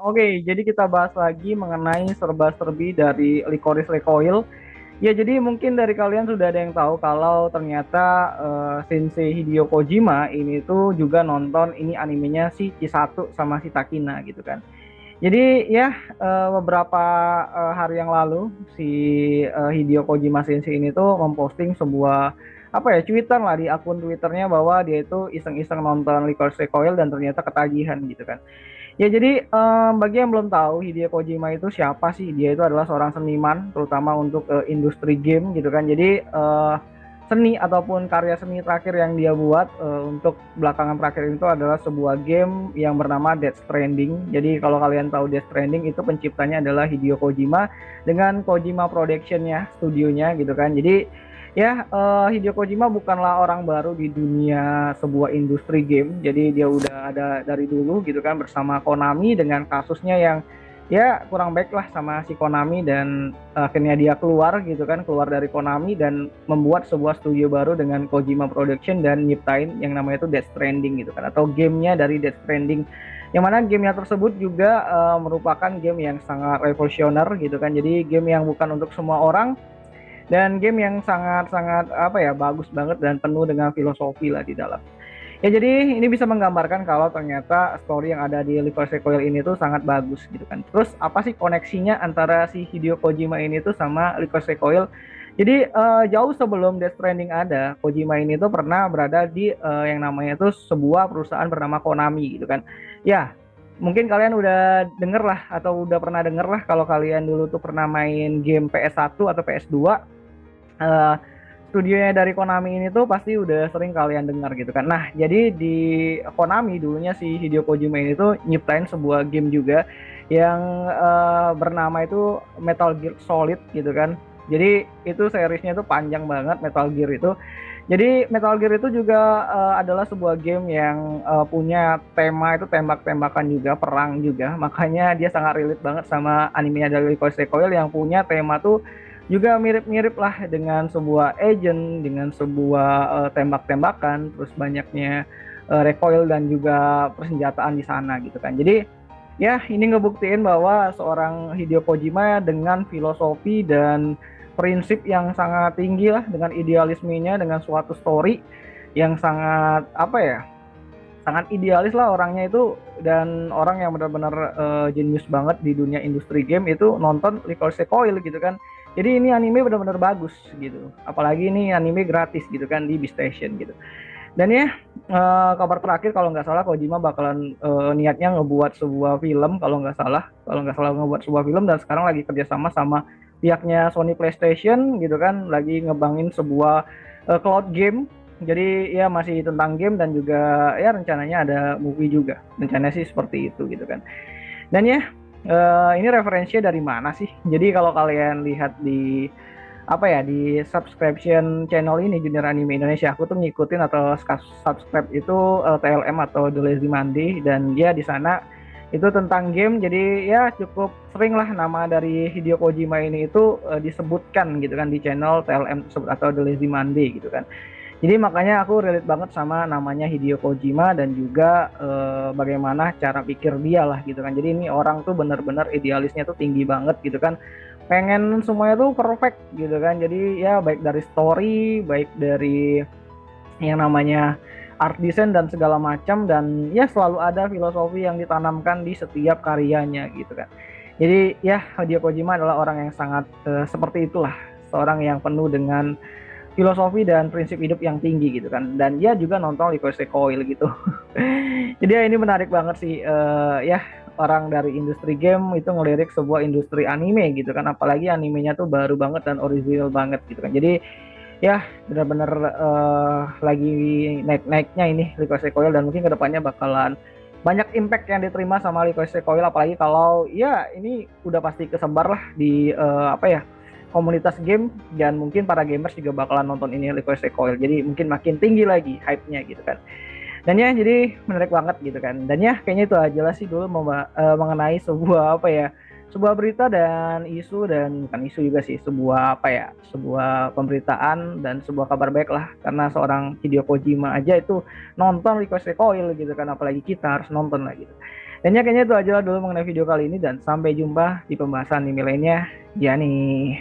Oke, jadi kita bahas lagi mengenai serba-serbi dari Licorice Recoil. Ya, jadi mungkin dari kalian sudah ada yang tahu kalau ternyata Sensei Hideo Kojima ini tuh juga nonton ini animenya si Chisato sama si Takina gitu kan. Jadi ya beberapa hari yang lalu si Hideo Kojima Sensei ini tuh memposting sebuah apa ya cuitan lah di akun Twitternya bahwa dia itu iseng-iseng nonton Licorice Recoil dan ternyata ketagihan gitu kan. Ya jadi bagi yang belum tahu Hideo Kojima itu siapa sih? Dia itu adalah seorang seniman terutama untuk industri game gitu kan. Jadi seni ataupun karya seni terakhir yang dia buat untuk belakangan terakhir itu adalah sebuah game yang bernama Death Stranding. Jadi kalau kalian tahu Death Stranding itu penciptanya adalah Hideo Kojima dengan Kojima Production-nya, studionya gitu kan. Jadi ya, Hideo Kojima bukanlah orang baru di dunia sebuah industri game. Jadi dia udah ada dari dulu gitu kan bersama Konami dengan kasusnya yang ya kurang baik lah sama si Konami dan akhirnya dia keluar gitu kan, keluar dari Konami dan membuat sebuah studio baru dengan Kojima Production dan nyiptain yang namanya itu Death Stranding gitu kan atau gamenya dari Death Stranding. Yang mana gamenya tersebut juga merupakan game yang sangat revolusioner gitu kan. Jadi game yang bukan untuk semua orang dan game yang sangat-sangat apa ya bagus banget dan penuh dengan filosofi lah di dalam. Ya jadi ini bisa menggambarkan kalau ternyata story yang ada di Licorice Recoil ini tuh sangat bagus gitu kan. Terus apa sih koneksinya antara si Hideo Kojima ini tuh sama Licorice Recoil? Jadi jauh sebelum Death Stranding ada, Kojima ini tuh pernah berada di yang namanya tuh sebuah perusahaan bernama Konami gitu kan. Ya, mungkin kalian udah denger lah atau udah pernah denger lah kalau kalian dulu tuh pernah main game PS1 atau PS2 eh, studionya dari Konami ini tuh pasti udah sering kalian dengar gitu kan. Nah, jadi di Konami dulunya si Hideo Kojima ini tuh nyiptain sebuah game juga yang bernama itu Metal Gear Solid gitu kan. Jadi itu seriesnya itu panjang banget Metal Gear itu. Jadi Metal Gear itu juga adalah sebuah game yang punya tema itu tembak-tembakan juga, perang juga. Makanya dia sangat relate banget sama animenya dari Licorice Recoil yang punya tema tuh juga mirip-mirip lah dengan sebuah agent, dengan sebuah tembak-tembakan, terus banyaknya recoil dan juga persenjataan di sana gitu kan. Jadi ya ini ngebuktiin bahwa seorang Hideo Kojima dengan filosofi dan prinsip yang sangat tinggi lah, dengan idealismenya, dengan suatu story yang sangat apa ya, sangat idealis lah orangnya itu dan orang yang benar-benar jenius banget di dunia industri game itu nonton Licorice Recoil gitu kan. Jadi ini anime benar-benar bagus gitu. Apalagi ini anime gratis gitu kan di Station gitu. Dan ya kabar terakhir kalau nggak salah Kojima bakalan niatnya ngebuat sebuah film kalau nggak salah ngebuat sebuah film dan sekarang lagi kerjasama sama pihaknya Sony PlayStation gitu kan lagi ngebangin sebuah cloud game jadi ya masih tentang game dan juga ya rencananya ada movie juga. Rencananya sih seperti itu gitu kan. Dan ya ini referensinya dari mana sih? Jadi kalau kalian lihat di apa ya di subscription channel ini Junior Anime Indonesia, aku tuh ngikutin atau subscribe itu TLM atau The Lazy Monday dan ya di sana itu tentang game jadi ya cukup sering lah nama dari Hideo Kojima ini itu disebutkan gitu kan di channel TLM tersebut atau The Lazy Monday gitu kan. Jadi makanya aku relate banget sama namanya Hideo Kojima dan juga bagaimana cara pikir dia lah gitu kan. Jadi ini orang tuh bener-bener idealisnya tuh tinggi banget gitu kan. Pengen semuanya tuh perfect gitu kan. Jadi ya baik dari story, baik dari yang namanya art design dan segala macam dan ya selalu ada filosofi yang ditanamkan di setiap karyanya gitu kan. Jadi ya Hideo Kojima adalah orang yang sangat seperti itulah, seorang yang penuh dengan filosofi dan prinsip hidup yang tinggi gitu kan dan dia juga nonton Licorice Recoil gitu. Jadi ya ini menarik banget sih ya orang dari industri game itu ngelirik sebuah industri anime gitu kan apalagi animenya tuh baru banget dan original banget gitu kan jadi ya benar-benar lagi naik-naiknya ini Licorice Recoil dan mungkin kedepannya bakalan banyak impact yang diterima sama Licorice Recoil apalagi kalau ya ini udah pasti kesebar lah di apa ya komunitas game dan mungkin para gamers juga bakalan nonton ini Licorice Recoil jadi mungkin makin tinggi lagi hype-nya gitu kan dan ya jadi menarik banget gitu kan dan ya kayaknya itu aja lah sih dulu mengenai sebuah apa ya sebuah berita dan isu dan bukan isu juga sih sebuah apa ya sebuah pemberitaan dan sebuah kabar baik lah karena seorang Hideo Kojima aja itu nonton Licorice Recoil gitu kan apalagi kita harus nonton lah gitu Dan ya kayaknya itu aja dulu mengenai video kali ini dan sampai jumpa di pembahasan email lainnya. Ya nih.